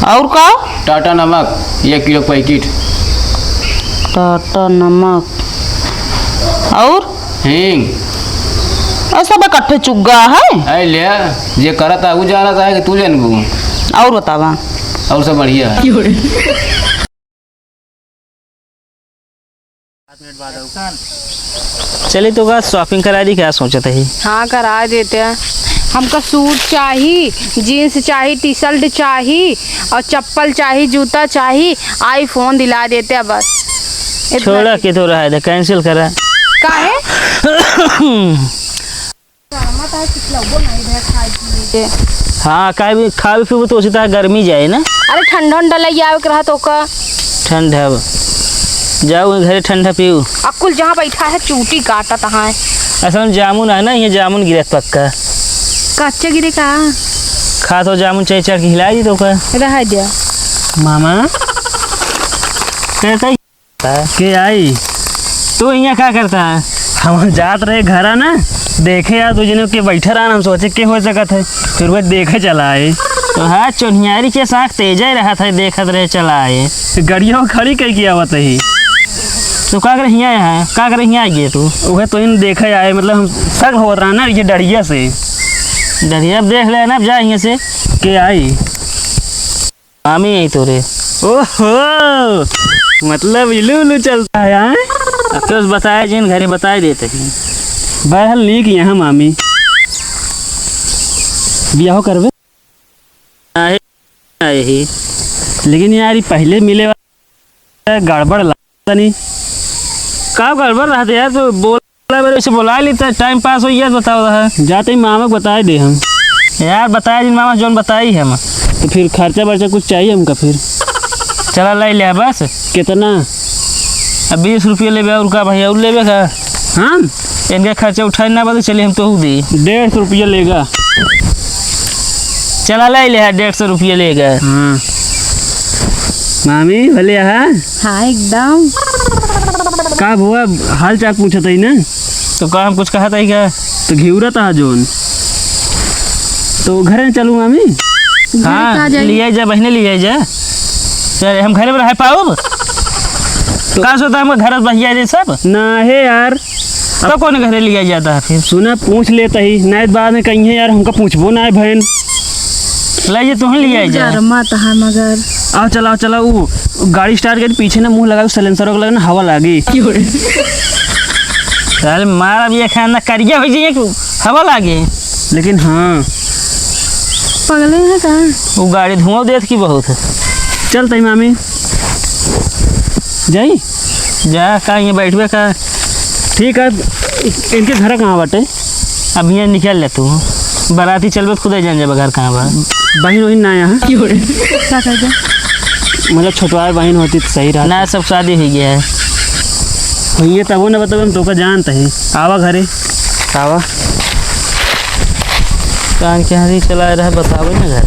और का? टाटा नमक 1 किलो पैकेट। टाटा नमक और हींग। ऐसा इकट्ठे चुग्गा है। अरे ले ये करता वो जा रहा है कि तू जानबू। और बतावा। और सब बढ़िया है। चलिए तो का शॉपिंग करा दी, क्या सोचते है? हाँ करा देते हैं। हमको सूट चाहिए, जीन्स चाहिए, टी शर्ट चाहिए और चप्पल चाहिए, जूता चाहिए, आईफोन दिला देते हैं बस। छोड़ा के तो रहा है, कैंसिल करा। काहे? हाँ का भी खा भी पीबू तो उसी तरह गर्मी जाए ना। अरे ठंडा ठंडा लग आवे रहा तो का ठंडा जाओ घरे ठंडा पीऊ। अकुल जहाँ बैठा है चूटी काटा तहाँ है। असल में जामुन है ना, ये जामुन गिरे पक्का। कच्चे गिरे का खा तो जामुन चाय चार के हिला दी तो का रह दिया। मामा कैसा के आई तू यहाँ क्या करता है? हम जात रहे घर आना देखे यार तुझे के बैठे रहा, हम सोचे के हो सकत है, फिर वह देखे चला आए तो हाँ चुनियारी के साथ तेज ही रहा था, देखत रहे चला आए गड़िया खड़ी कही किया हुआ ही। तो क्या कर यहाँ है, क्या कर यहाँ आई तू? वह तो इन देखे आए, मतलब हम सग हो रहा ना ये डरिया से। डरिया देख ले ना, जा यहाँ से के आई मामी आई तो रे। ओहो मतलब इलू उलू चलता है यहाँ। तो बताए जिन घरे बताए देते हैं। बहल ली कि यहाँ मामी ब्याह करवे ही, लेकिन यार पहले मिले गड़बड़ लगता नहीं। का गड़बड़ रहा था यार? तो बोला मेरे से बुला ली था, टाइम पास हो गया। बताओ रहा जाते ही मामा को बताए दे हम यार, बताया जिन मामा जोन बताई है हम। तो फिर खर्चा वर्चा कुछ चाहिए हमका, फिर चला लाई ले बस। कितना? 20 रुपये ले और का भैया और लेबे का? हाँ इनका खर्चा उठाए ना बता, चलिए हम तो दी 150 रुपये लेगा। चला लाई ले 150 रुपये लेगा। हाँ मामी भले हाँ एकदम। का हुआ हाल चाल पूछा था ना? तो का हम कुछ कहा था क्या? तो घिउरा था जोन। तो घर में चलूँ मामी? हाँ लिया जा बहने, लिया जा। चल हम घर में रह पाओ तो कहाँ सोता हम घर भैया दे सब ना है यार। तो कौन घरे लिया जाता है फिर? सुना पूछ लेता ही नायत बाद में कहीं है यार, हमका पूछबो ना है बहन। लाइए तुम लिया जा मगर आओ चलाओ चलाओ। वो गाड़ी स्टार्ट कर पीछे ना मुंह लगा, सिलेंसर को लगा ना हवा लगी। चल मार अब ये खाना करिया हो जाए हवा लगे। लेकिन हाँ पगले है का वो गाड़ी धुआं देत की बहुत है। चल तई मामी जाई जा का ये बैठबे का। ठीक है इनके घर कहाँ बाटे? अब यहाँ निकल ले तू, बाराती चलबे खुद ही जान जाए घर कहाँ बा। बहन वही ना यहाँ मतलब छोटवा बहन होती तो सही रहा ना। सब शादी हो गया है ये तब ना बताओ, हम तो का जानते हैं। आवा घरे आवा कान के हाथी चला रहा बतावे ना घर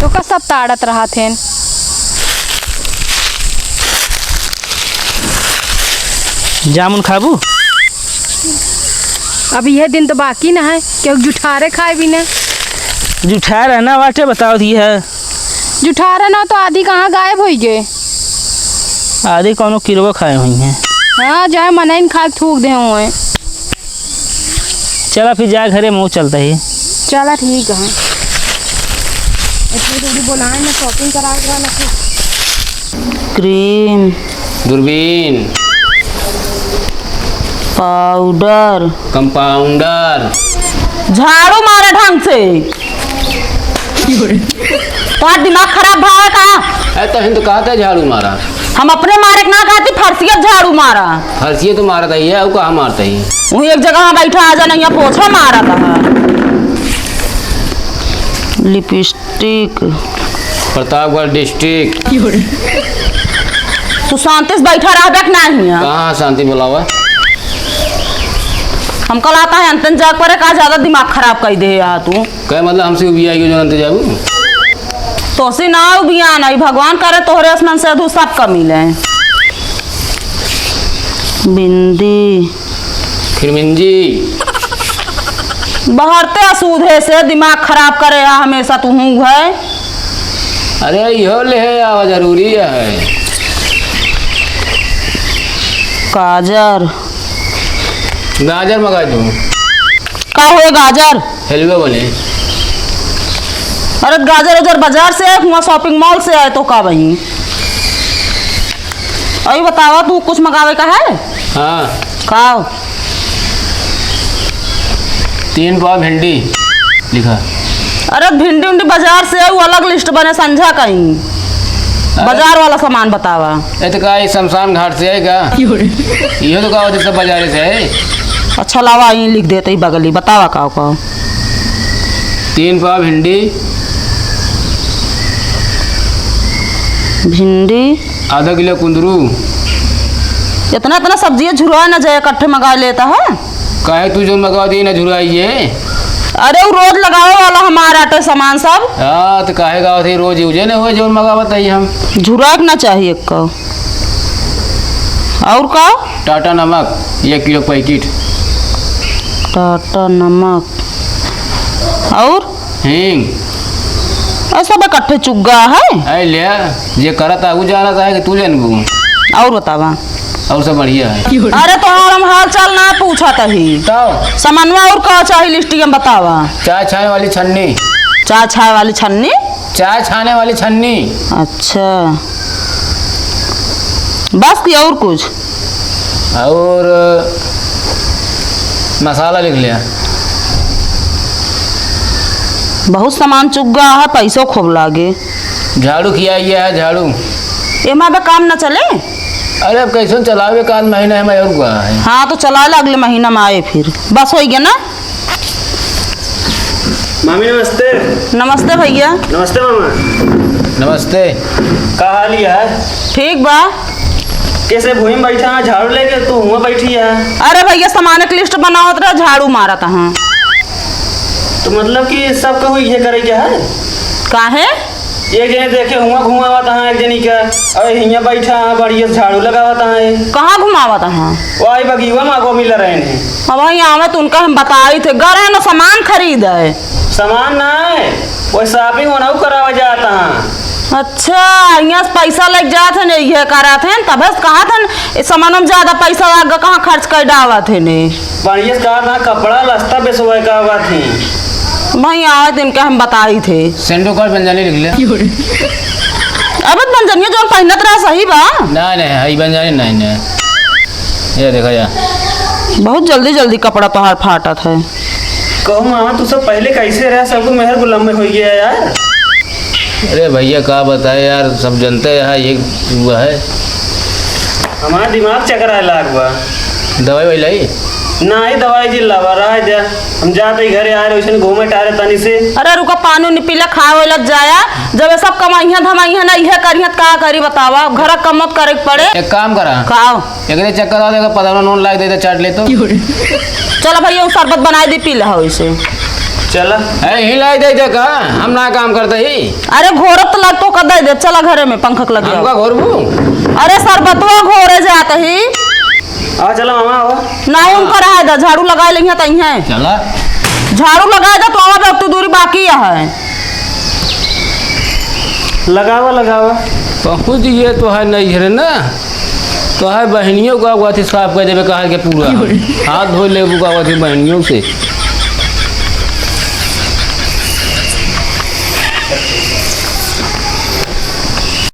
तो का सब ताड़त रहा थे। जामुन खाबू? अब यह दिन तो बाकी ना है, क्यों जुठारे खाए भी ना। जुठा रहना वाटे बताओ दी है। जुठारा ना तो आधी कहाँ गायब हो गए। आधी कौनो किलो खाए हुई हैं। हाँ जाए मनाइन खा थूक दे हुए। चला फिर जा घरे मुँह चलता ही। चला ठीक है। इतनी दूरी बुलाए ना, शॉपिंग करा ना। क्रीम, दूरबीन, पाउडर, कंपाउंडर, झाड़ू मारे ढंग से। तुम्हारा दिमाग खराब भाव है कहाँ? तो हिंद कहा था झाड़ू मारा। हम अपने मारे ना कहती, फर्सियत झाड़ू मारा। फर्सिए तो मारा था ये, वो कहाँ मारता ही? वही एक जगह बैठा आ जाना, यहाँ पोछा मारा था। Lipstick, Pratapgarh district. तू शांति से बैठा रह नहीं है। कहाँ शांति बुलावा? हम कल आता है अंतन जाग पर का ज्यादा दिमाग खराब कर दे यार तू। क्या मतलब हमसे भी आई जो अंत जाबू? तो से ना बिया नहीं, भगवान करे तोहरे आसमान से अधू सब का मिले। बिंदी, खिरमिंजी, बहरते असूधे से दिमाग खराब करे हमेशा तू है। अरे यो ले है आवा जरूरी है। गाजर गाजर मंगा दूँ? का हुए गाजर? हलवा बने। अरे गाजर उधर बाजार से आए वहाँ शॉपिंग मॉल से आए तो का वहीं। अभी बतावा तू कुछ मंगावे का है? हाँ खाओ। 3 पाव भिंडी लिखा। अरे भिंडी उंडी बाजार से आए वो अलग लिस्ट बने समझा कहीं। बाजार वाला सामान बतावा। ये तो का शमशान घाट से है क्या? ये तो का सब बाजार से है। अच्छा लावा यहीं लिख देते ही बगली बतावा का 3 पाव भिंडी, भिंडी आधा किलो कुंदरू। इतना इतना सब्जियां झुरवा न जाए इकट्ठे मंगा लेता है। काहे तू जो मंगा दी ना झुराइए। अरे वो रोज लगावे वाला हमारा आटे सामान सब। हाँ तो काहे गाँव थे रोज यूजे ना हुए जो मंगा बताइए हम। झुराक ना चाहिए का। और का? टाटा नमक 1 किलो पैकेट। टाटा नमक और हींग ऐसा इकट्ठे चुग्गा है। है लिया ये करता वो जाना था कि तू जानबू। और बतावा। और सब बढ़िया है। अरे तो हम हाल चाल ना पूछा तही बताओ सामानवा और का चाहिए लिस्ट में बतावा। चाय छाने वाली छन्नी। चाय छाए वाली छन्नी? चाय छाने वाली छन्नी। अच्छा बस की और कुछ? और मसाला लिख लिया। बहुत सामान चुग्गा है पैसों खूब लागे। झाड़ू किया है झाड़ू। एमा बे काम न चले? अरे अब कैसे चलावे का महीना है मैं और हुआ है। हाँ तो चला ले अगले महीना में आए फिर बस हो गया ना। मामी नमस्ते। नमस्ते भैया। नमस्ते मामा। नमस्ते। का हाल है? ठीक बा। कैसे भूमि में बैठा है झाड़ू लेके तू हुआ बैठी है? अरे भैया सामान की लिस्ट बनावत रहा झाड़ू मारा था। हाँ तो मतलब कि सब कहू ये करे क्या है? काहे? एक जने देखे हुआ घुमावा था एक जनी का और हियां बैठा है बढ़िया झाड़ू लगावा था। कहाँ घुमावा था? हाँ वो आई बगीवा माँ को मिल रहे हैं। अब वही आवे तो उनका हम बताई थे घर है ना सामान खरीद है। सामान ना है वो शॉपिंग होना करावा जाता है। अच्छा यहाँ से पैसा लग जात है नहीं है करा थे तब कहा था सामान में ज्यादा पैसा लगा कहाँ खर्च कर डावा थे ने। बढ़िया से कहा था कपड़ा लस्ता बेचवा का हुआ थी। वही आवे तो इनका हम बताई थे। सेंडो कार्ड बंजानी लिख लिया। अब बंजनिया जो पहनत रहा सही बा ना नहीं हई बंजानी नहीं नहीं ये देखा जा बहुत जल्दी जल्दी कपड़ा तोहार फाटा था। कहो मामा तू सब पहले कैसे रहा सबको मेहर गुलाम में हो गया यार। अरे भैया क्या बताए यार सब जनते यहाँ ये हुआ है। हमारा दिमाग चकर आए लाग बा। दवाई वही लाई ना ही दवाई जिल्लावा रहा जा हम जाते ही घरे आ रहे वैसे घूमे टारे तनी से। अरे रुका पानी उनी पीला खाए लग जाया जब ये सब कमाइया धमाइया ना यह करिया का करी बतावा घर कम मत करे पड़े। एक काम करा खाओ एक चक्कर आ देगा 15 नोन लाग दे चाट ले तो। चलो भैया वो शरबत बनाए दी पी ला इसे। चला यही लाई दे का हम ना काम करते ही। अरे घोरत लग तो कर दे दे चला घरे में पंखक लगे। हमका घोरबू। अरे शरबतवा घोरे जात ही। आ चला मामा आओ। नहीं उनका रहा था झाड़ू लगाए लेंगे तई है। चला झाड़ू लगाए था तो वहाँ पे अब तो दूरी बाकी है। लगावा लगावा पहुँच ये तो है नहीं है ना तो है बहनियों का हुआ थी साफ कर देवे कहा के पूरा हाथ धो ले हुआ थी बहनियों से।